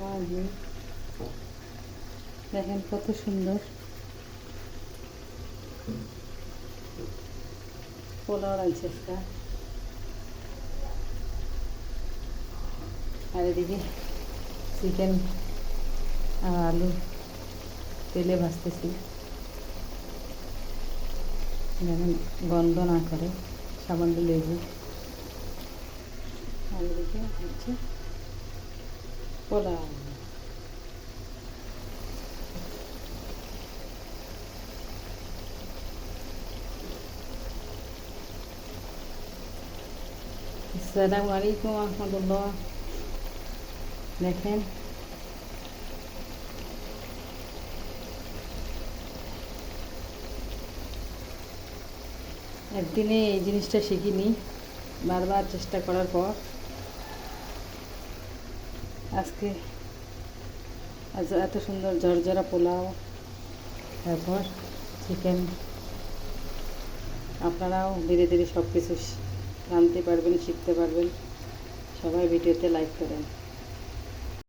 আর দেখেন কত সুন্দর পোলাও রাখছে একটা। আর এদিকে চিকেন আর আলু তেলে ভাজতেছি, যেন গন্ধ না করে, সামান্য লেবু। আর এদিকে হচ্ছে পোলাও। আসসালামু আলাইকুম রহমতুল্লাহ। দেখেন একদিনে এই জিনিসটা শিখিনি, বারবার চেষ্টা করার পর আজকে এত সুন্দর ঝরঝরা পোলাও, তারপর চিকেন। আপনারাও ধীরে ধীরে সব কিছু জানতে পারবেন, শিখতে পারবেন। সবাই ভিডিওতে লাইক করেন।